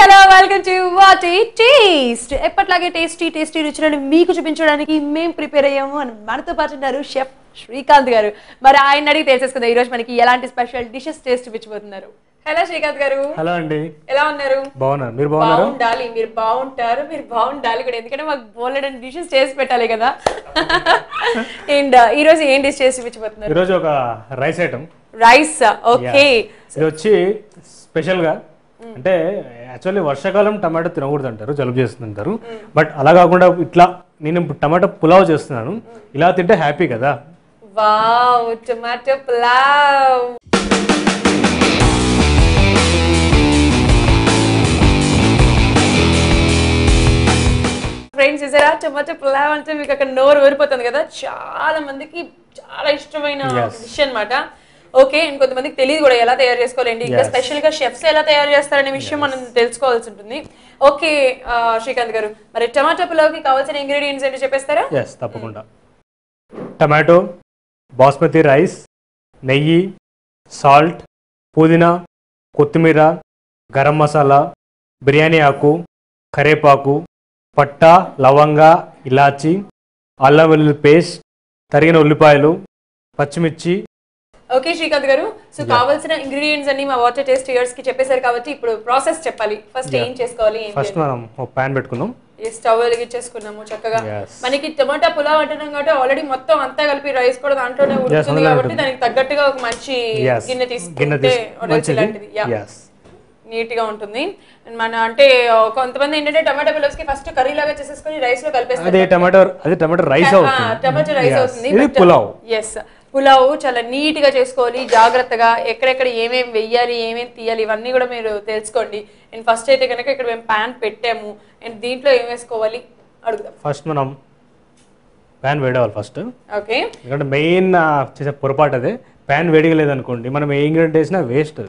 Hello welcome to what it taste. ఎప్పట్లాగే tasty రుచులను మీకు చూపించడానికి మేము ప్రిపేర్ అయ్యాము అని మనతో పాటు ఉన్నారు షెఫ్ శ్రీకాంత్ గారు. మరి ఆయన అడిగి తెలిసేసుకుందాం ఈ రోజు మనకి ఎలాంటి స్పెషల్ డిషెస్ టేస్ట్ చూపించబోతున్నారు. హలో శ్రీకాంత్ గారు. హలో అండి, ఎలా ఉన్నారు? బాగున్నారు. మీరు బాగున్నారు? బాగుండాలి, మీరు బాగుంటారు, మీరు బాగుండాలి కూడా, ఎందుకంటే మాకు బోలెడని డిషెస్ చేసి పెట్టాలి కదా. అండ్ ఈ రోజు ఏం డిష్ చేసి చూపించబోతున్నారు? ఈ రోజు ఒక రైస్ ఐటమ్. Rice, okay. ఇది వచ్చి స్పెషల్ గా, అంటే యాక్చువల్లీ వర్షాకాలం టమాటో తినకూడదు అంటారు, జలుబు చేస్తుంది అంటారు. బట్ అలా కాకుండా ఇట్లా నేను టమాటో పులావ్ చేస్తున్నాను. ఇలా తింటే హ్యాపీ కదా. Wow, tomato pulao. ఫ్రెండ్స్, చూసారా టమాటో పులావ్ అంటే మీకు అక్కడ నోరు ఊరిపోతుంది కదా. చాలా మందికి చాలా ఇష్టమైన డిష్ అన్నమాట. ఓకే, ఇంకొంతమందికి తెలియదు కూడా ఎలా తయారు చేసుకోవాలండి, ఇంకా స్పెషల్ గా షెఫ్స్ ఎలా తయారు చేస్తారనే విషయం మనం తెలుసుకోవాల్సి ఉంటుంది. ఓకే శ్రీకాంత్ గారు, మరి టమాటో పులావ్ కి కావాల్సిన ఇంగ్రీడియంట్స్ ఏంటో చెప్పేస్తారా? తప్పకుండా. టమాటో, బాస్మతి రైస్, నెయ్యి, సాల్ట్, పుదీనా, కొత్తిమీర, గరం మసాలా, బిర్యానీ ఆకు, కరేపాకు, పట్టా, లవంగా, ఇలాచి, అల్లం వెల్లుల్లి పేస్ట్, తరిగిన ఉల్లిపాయలు, పచ్చిమిర్చి. ఓకే శ్రీకాంత్ గారు, సో కావాల్సిన ఇంగ్రీడియంట్స్ అన్ని మా వాటర్ టేస్ట్ ఇయర్స్ కి చెప్పేశారు కాబట్టి ఇప్పుడు ప్రాసెస్ చెప్పాలి. ఫస్ట్ ఏం చేసుకోవాలి? ఫస్ట్ మనం ఒక పాన్ పెట్టుకుందాం. స్టవ్ వెలిగించేసుకున్నాము చక్కగా. మనకి టమాటా పులావ్ అంటున్నాం కాబట్టి ఆల్రెడీ మొత్తం అంతా కలిపి రైస్ కూడా దాంట్లోనే ఉడుకుతుంది కాబట్టి దానికి తగ్గట్టుగా ఒక మంచి గిన్నె తీసుకుంటే నీట్ గా ఉంటుంది. మన అంటే కొంతమంది ఏంటంటే టమాటా పులావ్స్ కి ఫస్ట్ కర్రీ లాగా చేసేసుకొని రైస్ లో కలిపేస్తారు. టమాటో రైస్ అవుతుంది. ఎస్, పులావ్ చాలా నీట్ గా చేసుకోవాలి, జాగ్రత్తగా ఎక్కడెక్కడ ఏమేమి వెయ్యాలి, ఏమేమి తీయాలి ఇవన్నీ కూడా మీరు తెలుసుకోండి. అండ్ ఫస్ట్ అయితే కనుక ఇక్కడ మేము ప్యాన్ పెట్టాము, అండ్ దీంట్లో ఏం వేసుకోవాలి అడుగుదాం. ఫస్ట్ మనం ప్యాన్ వేడవాలి ఫస్ట్. ఓకే, ఎందుకంటే మెయిన్ చేసే పొరపాటు అదే, ప్యాన్ వేడిగా లేదనుకోండి మనం ఏ ఇంగ్రీడియంట్ వేసినా వేస్ట్.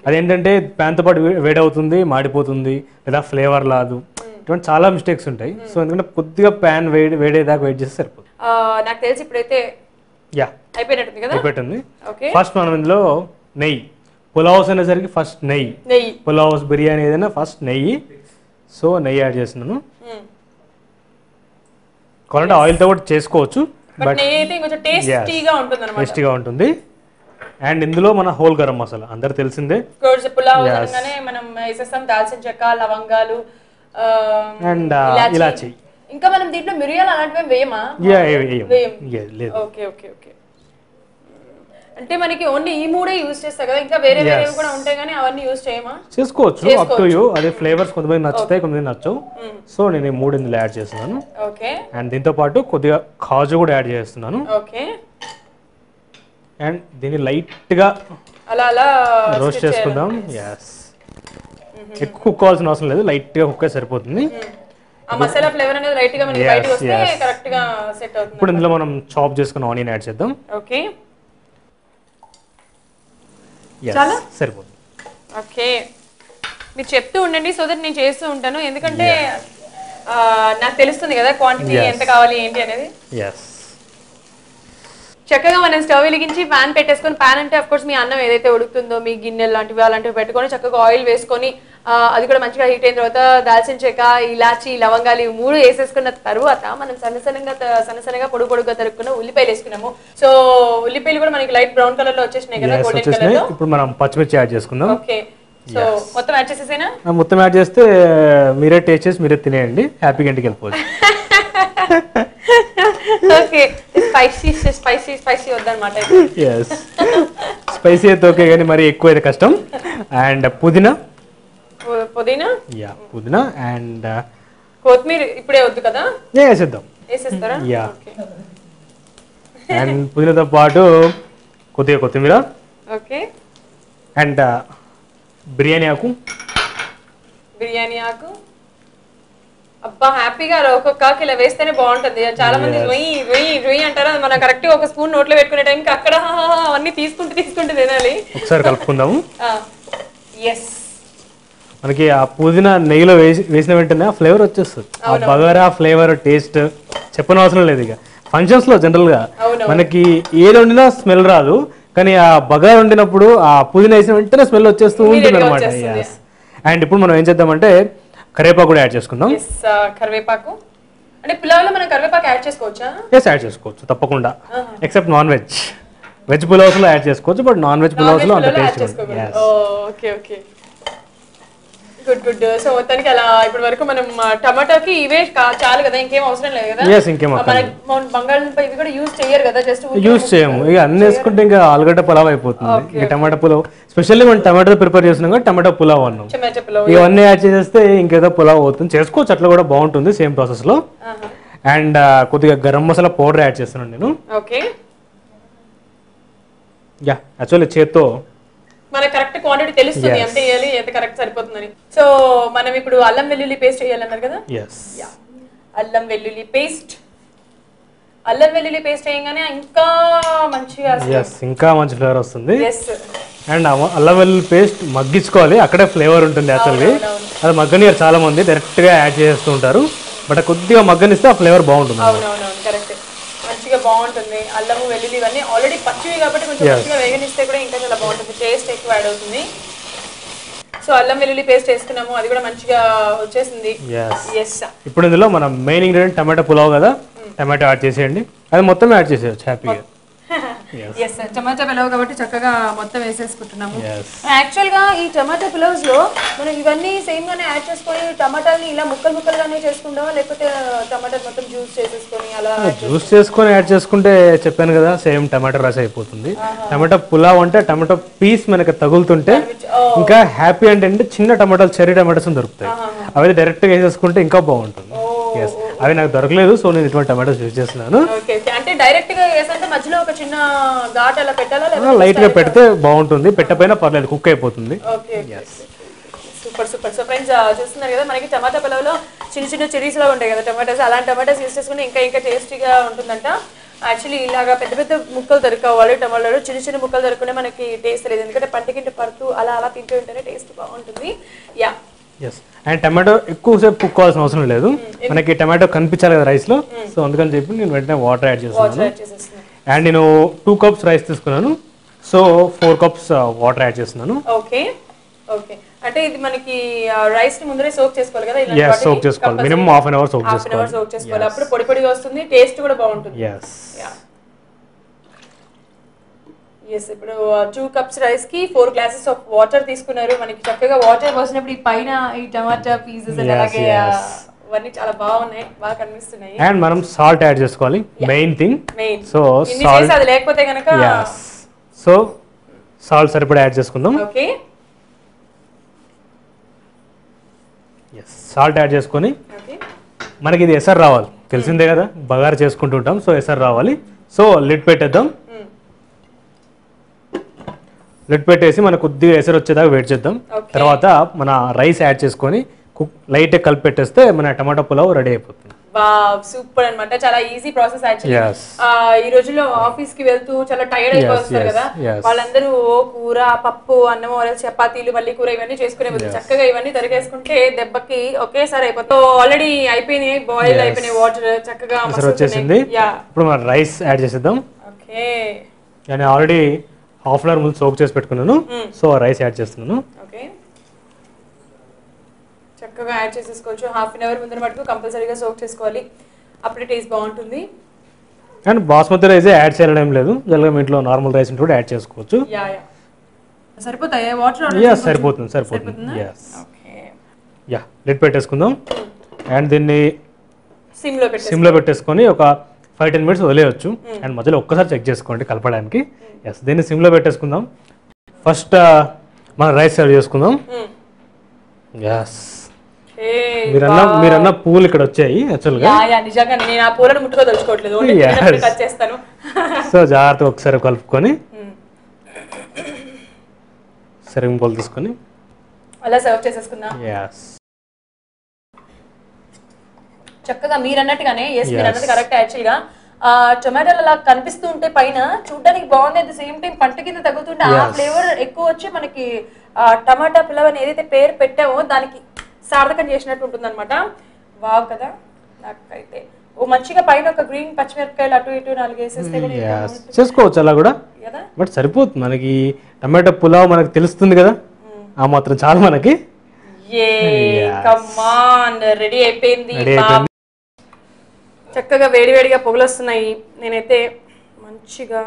అదేంటంటే ప్యాన్తో పాటు వేడవుతుంది, మాడిపోతుంది, లేదా ఫ్లేవర్ రాదు, ఇటువంటి చాలా మిస్టేక్స్ ఉంటాయి. సో ఎందుకంటే కొద్దిగా ప్యాన్ వేడేదాకా వెయిట్ చేస్తే సరిపోతుంది. నాకు తెలిసి ఇప్పుడైతే అయిపోయినట్టుంది కదా. అయిపోయింది. ఫస్ట్ మనం ఇందులో నెయ్యి, పులావ్స్ అనేసరికి ఫస్ట్ నెయ్యి, పులావ్స్ బిర్యానీ ఏదైనా ఫస్ట్ నెయ్యి. సో నెయ్యి యాడ్ చేస్తున్నాను. కావాలంటే ఆయిల్తో కూడా చేసుకోవచ్చు, బట్ టేస్టీగా ఉంటుంది. అండ్ ఇందులో మన హోల్ గరం మసాలా అందరు తెలిసిందే. మనం దాల్చిన చెక్క, లవంగాలు అండ్ ఇలాచి. ఇంకా మనం దీంట్లో మిరియాలు అలాంటివి వేయమా? Okay okay okay. అంటే మనకి ఓన్లీ ఈ మూడే యూజ్ చేస్తాం కదా, ఇంకా వేరే వేరే కూడా ఉంటాయి కానీ అవన్నీ యూజ్ చేయమా? చేసుకోవచ్చు, అప్ టు యు. అదే ఫ్లేవర్స్ కొంతమంది నచ్చుతాయి, కొంతమంది నచ్చవు. సో నేను ఈ మూడు ఇందులో యాడ్ చేస్తున్నాను. ఓకే. అండ్ దీంతో పాటు కొద్దిగా కాజు కూడా యాడ్ చేస్తున్నాను. ఓకే. అండ్ దీన్ని లైట్ గా అలా రోస్ట్ చేసుకుందాం. ఎక్కువ కుక్ కావాల్సిన అవసరం లేదు, లైట్ గా కుక్ సరిపోతుంది. ఆ మసాలా ఫ్లేవర్ అనేది లైట్ గా మనకి బయటికి వస్తే కరెక్ట్ గా సెట్ అవుతుంది. ఇప్పుడు ఇందులో మనం చాప్ చేసుకున్న ఆనియన్ యాడ్ చేద్దాం. ఓకే, చాలా సరిపోతుంది. ఓకే, మీరు చెప్తూ ఉండండి సో దట్ నేను చేస్తూ ఉంటాను, ఎందుకంటే నాకు తెలుస్తుంది కదా క్వాంటిటీ ఎంత కావాలి ఏంటి అనేది. చక్కగా మనం స్టవ్ వెలిగించి ప్యాన్ పెట్టేసుకొని, ప్యాన్ అంటే అఫ్ కోర్స్ మీ అన్నం ఏదైతే ఉడుకుతుందో మీ గిన్నెలు లాంటివి అలాంటివి పెట్టుకొని చక్కగా ఆయిల్ వేసుకొని అది కూడా మంచిగా హీట్ అయిన తర్వాత దాల్చిన చెక్క, ఇలాచి, లవంగాలు ఇవి మూడు వేసేసుకున్న తర్వాత మనం సన్నసన్నగా పొడుగా తరుక్కున్న ఉల్లిపాయలు వేసుకున్నాము. సో ఉల్లిపాయలు కూడా మనకి లైట్ బ్రౌన్ కలర్ లో వచ్చేసినాయి కదా, గోల్డెన్ కలర్ లో. ఇప్పుడు మనం పచ్చిమిర్చి యాడ్ చేసుకుందాం. ఓకే, సో మొత్తం యాడ్ చేసేసేనా? మొత్తం యాడ్ చేస్తే మీరే టేస్ట్ చేసి మీరే తినేయండి, హ్యాపీగా ఇంటికి వెళ్ళిపోవచ్చు. ఓకే, స్పైసీ వద్దన్నమాట. స్పైసీ అయితే ఓకే, కానీ మరి ఎక్కువ అయితే కష్టం. అండ్ పుదీనా అండ్ కొత్తిమీర ఇప్పుడే వద్దు కదా, వేసేస్తారా? అండ్ పుదీనాతో పాటు కొద్దిగా కొత్తిమీర. ఓకే. అండ్ బిర్యానీ ఆకు. అబ్బా, హ్యాపీగా ఒక్కొక్క ఇలా వేస్తేనే బాగుంటుంది. చాలా మంది రొయ్యి అంటారు, మనం కరెక్ట్ ఒక స్పూన్ నోట్లో పెట్టుకునే టైంకి అక్కడ అవన్నీ తీసుకుంటూ తినాలి. ఒకసారి కలుపుకుందాము. ఎస్, మనకి ఆ పుదీనా నెయ్యిలో వేసిన వెంటనే ఆ ఫ్లేవర్ వచ్చేస్తుంది. ఆ బగారా ఫ్లేవర్ టేస్ట్ చెప్పనవసరం లేదు. ఇక ఫంక్షన్స్ లో జనరల్ గా మనకి ఏది వండినా స్మెల్ రాదు, కానీ ఆ బగారా వండినప్పుడు ఆ పుదీనా వేసిన వెంటనే స్మెల్ వచ్చేస్తూ ఉంటుంది అనమాట. అండ్ ఇప్పుడు మనం ఏం చేద్దామంటే కరివేపాకు కూడా యాడ్ చేసుకుందాం. కరివేపాకు అంటే పులావ్లో మనం కరివేపాకు యాడ్ చేసుకోవచ్చా? ఎస్, యాడ్ చేసుకోవచ్చు తప్పకుండా, except non veg. Veg pulaos లో యాడ్ చేసుకోవచ్చు, బట్ నాన్ వెజ్ పులావ్స్ లో అంత టేస్ట్ ఉంటుంది. Okay okay, good good. So మొత్తానికి అలా ఇప్పటి వరకు మనం టమాటాకి ఇవే చాలు కదా, ఇంకేం అవసరం లేదు కదా? ఎస్, ఇంకేం బంగాళదుంప ఇవి కూడా యూజ్ చేయరు కదా, జస్ట్ యూజ్ చేయము. ఇక అన్ని వేసుకుంటే ఇంకా ఆలుగడ్డ పులావ్ అయిపోతుంది. ఇక టమాటా పులావ్ స్పెషల్లీ మనం టమాటా ప్రిపేర్ చేస్తున్నాం కదా, టమాటా పులావ్ అన్నాం. ఇవన్నీ యాడ్ చేసేస్తే ఇంకేదో పులావ్ అవుతుంది. చేసుకోవచ్చు, అట్లా కూడా బాగుంటుంది సేమ్ ప్రాసెస్ లో. అండ్ కొద్దిగా గరం మసాలా పౌడర్ యాడ్ చేస్తున్నాను నేను. ఓకే, యా, యాక్చువల్లీ చేత్తో మనకి కరెక్ట్ క్వాంటిటీ తెలుస్తుంది ఎంత వేయాలి, ఎంత కరెక్ట్ సరిపోతుందని. సో మనం ఇప్పుడు అల్లం వెల్లుల్లి పేస్ట్ వేయాలన్నారు కదా? అల్లం వెల్లుల్లి పేస్ట్, అల్లం వెల్లుల్లి పేస్ట్ వేయగానే ఇంకా మంచిగా ఇంకా మంచి ఫ్లేవర్ వస్తుంది. అండ్ అల్లం వెల్లుల్లి పేస్ట్ మగ్గించుకోవాలి, అక్కడే ఫ్లేవర్ ఉంటుంది. యాక్చువల్లీ అది మగ్గనియర్ చాలా మంది డైరెక్ట్ గా యాడ్ చేస్తూ ఉంటారు, బట్ కొద్దిగా మగ్గనిస్తే ఆ ఫ్లేవర్ బాగుంటుంది. అవునవునవును, కరెక్ట్, మంచిగా బాగుంటుంది. అల్లము వెల్లుల్లి ఇవన్నీ ఆల్రెడీ పచ్చివి కాబట్టి కొంచెం మంచిగా వేగనిస్తే కూడా ఇంకా చాలా బాగుంటుంది, టేస్ట్ ఎక్కువ యాడ్ అవుతుంది. సో అల్లం వెల్లుల్లి పేస్ట్ వేసుకున్నాము, అది కూడా మంచిగా వచ్చేసింది. ఇప్పుడు ఇందులో మన మెయిన్ ఇంగ్రీడియంట్ టమాటో పులావ్ కదా, టమాటో యాడ్ చేసేయండి, అది మొత్తం యాడ్ చేసేయచ్చు హ్యాపీగా. టమాటా పులావ్ కాబట్టి చక్కగా మొత్తం వేసేసుకుంటున్నాము. యాక్చువల్ గా ఈ టమాటా పులావ్స్ లో మనం ఇవన్నీ సేమ్ గానే యాడ్ చేసుకొని టమాటాలని ఇలా ముక్కలు ముక్కలుగానే చేసుకుంటామా, లేకపోతే టమాటా మొత్తం జ్యూస్ చేసేసుకొని అలా? జ్యూస్ చేసుకొని యాడ్ చేసుకుంటే చెప్పాను కదా, సేమ్ టమాటా రస్ అయిపోతుంది. టమాటా పులావ్ అంటే టమాటో పీస్ మనకి తగులుతుంటే ఇంకా హ్యాపీ అంటే చిన్న టమాటాలు, చెర్రీ టమాటాస్ దొరుకుతాయి, అవి డైరెక్ట్ గా వేసేసుకుంటే ఇంకా బాగుంటుంది. అవి నాకు దొరకలేదు, సో నేను ఇటువంటి టమాటోస్ యూజ్ చేస్తున్నాను. అంటే డైరెక్ట్ గా వేసంటే మధ్యలో ఒక చిన్న ఘాట్ అలా పెట్టాలా? లైట్ గా పెడితే బాగుంటుంది, పెట్టకపోయినా పర్లేదు, కుక్ అయిపోతుంది. Super super. సో ఫ్రెండ్స్ చూస్తున్నారు కదా, మనకి టమాటా పులావ్లో చిన్న చిన్న చెరీస్ లా ఉంటాయి కదా టమాటాస్, అలాంటి టమాటాస్ యూస్ చేసుకుంటే ఇంకా ఇంకా టేస్టీగా ఉంటుందంట. యాక్చువల్లీ ఇలాగా పెద్ద పెద్ద ముక్కలు దొరకవాలి టమాటాలు, చిన్న చిన్న ముక్కలు దొరకనే మనకి టేస్ట్ లేదు, ఎందుకంటే పంటకింట పడుతూ అలా అలా తింటూ ఉంటేనే టేస్ట్ బాగుంటుంది. యా, అండ్ టమాటో ఎక్కువసేపు కుక్ కావాల్సిన అవసరం లేదు, మనకి టమాటో కనిపించాలి కదా రైస్ లో, సో అందుకని చెప్పి నేను వెంటనే వాటర్ యాడ్ చేస్తున్నాను. అండ్ నేను 2 cups రైస్ తీసుకున్నాను, సో 4 cups వాటర్ యాడ్ చేస్తున్నాను. ఓకే ఓకే, అంటే ఇది మనకి రైస్ ని ముందరే సోక్ చేసుకోవాలి కదా? ఇలా సోక్ చేసుకోవాలి, minimum half an hour soak చేసుకోవాలి, అప్పుడు పొడి పొడిగా వస్తుంది, టేస్ట్ కూడా బాగుంటుంది. ఇప్పుడు 2 cups రైస్ కి 4 glasses ఆఫ్ వాటర్ తీసుకున్నారు. మనకి చక్కగా వాటర్ పోసినప్పుడు ఈ పైన ఈ టమాటా పీసెస్ అలాగే అవన్నీ చాలా బాగున్నాయి, బాగా కనిపిస్తున్నాయి. అండ్ మనం సాల్ట్ యాడ్ చేసుకోవాలి, మెయిన్ థింగ్. సో సాల్ట్ అది లేకపోతే గనుక, సో సాల్ట్ సరిపడా యాడ్ చేసుకుందాం. ఓకే, సాల్ట్ యాడ్ చేసుకొని మనకి ఇది ఎసరు రావాలి, తెలిసిందే కదా, బగారు చేసుకుంటుంటాం, సో ఎసరు రావాలి. సో లిడ్ పెట్టేద్దాం, లిడ్ పెట్టేసి మనకు కొద్దిగా ఎసరు వచ్చేదాకా వెయిట్ చేద్దాం. తర్వాత మన రైస్ యాడ్ చేసుకొని లైట్ కలిపి పెట్టేస్తే మన టమాటా పులావ్ రెడీ అయిపోతుంది. సూపర్ అన్నమాట, చాలా ఈజీ ప్రాసెస్. యాక్చువల్లీ ఈ రోజుల్లో ఆఫీస్ కి వెళ్తూ చాలా టైర్డ్ అయిపోతారు కదా, వాళ్ళందరూ కూర, పప్పు, అన్నం, చపాతీలు, మళ్ళీ కూర ఇవన్నీ చేసుకునే బదులు చక్కగా ఇవన్నీ తరిగేసుకుంటే దెబ్బకి ఒకేసారి అయిపోతుంది. ఆల్రెడీ అయిపోయినాయి, బాయిల్ అయిపోయినాయి వాటర్, చక్కగా వచ్చేసింది. ఇప్పుడు మన రైస్ యాడ్ చేసేద్దాం. ఓకే, నేను ఆల్రెడీ హాఫ్ అన్ అవర్ ముందు సోక్ చేసి పెట్టుకున్నాను, సో రైస్ యాడ్ చేస్తున్నాను. ఓకే, చక్కగా యాడ్ చేసేసుకోవచ్చు. హాఫ్ అన్ అవర్ ముందు మటుకు కంపల్సరీగా సోక్ చేసుకోవాలి, అప్పుడే టేస్ట్ బాగుంటుంది. అండ్ బాస్మతి రైస్ యాడ్ చేయడం ఏం లేదు, జనరల్గా మీ ఇంట్లో నార్మల్ రైస్ కూడా యాడ్ చేసుకోవచ్చు. సరిపోతాయి వాటర్? సరిపోతుంది. యా, లిడ్ పెట్టేసుకుందాం. అండ్ దీన్ని సిమ్లో పెట్టేసుకొని ఒక 5-10 minutes వదిలేయచ్చు. అండ్ మధ్యలో ఒక్కసారి చెక్ చేసుకోండి కలపడానికి. దీన్ని సిమ్లో పెట్టేసుకుందాం. ఫస్ట్ మన రైస్ సర్వ్ చేసుకుందాం. మీరన్న పూలు ఇక్కడ వచ్చాయి యాక్చువల్గా. సో జాగ్రత్తగా ఒకసారి కలుపుకొని సరిగ్గా పూలు తీసుకొని అలా సర్వ్ చేసేసుకుందాం. చక్కగా మీరు అన్నట్టుగానే మీరు అన్నది కరెక్ట్. యాక్చువల్గా టొమాటోలు అలా కనిపిస్తూ ఉంటే పైన చూడడానికి బాగుంది, అట్ ద సేమ్ టైం పంట కింద తగ్గుతుంటే ఆ ఫ్లేవర్ ఎక్కువ వచ్చి మనకి టమాటా పులావ్ అని ఏదైతే పేరు పెట్టామో దానికి సార్థకం చేసినట్టు ఉంటుంది అనమాట. వావ్ కదా, నాకైతే ఓ మంచిగా పైన ఒక గ్రీన్ పచ్చిమిరపకాయలు అటు ఇటు 4 వేసేస్తే చేసుకోవచ్చు అలా కూడా, బట్ సరిపోతుంది మనకి. టమాటా పులావ్ మనకి తెలుస్తుంది కదా, ఆ మాత్రం చాలా మనకి. కమాన్ రెడీ అయిపోయింది. Ready అయిపోయింది. చక్కగా వేడివేడిగా పొగలు వస్తున్నాయి. నేనైతే మంచిగా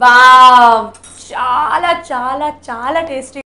వావ్, చాలా చాలా చాలా టేస్టీ.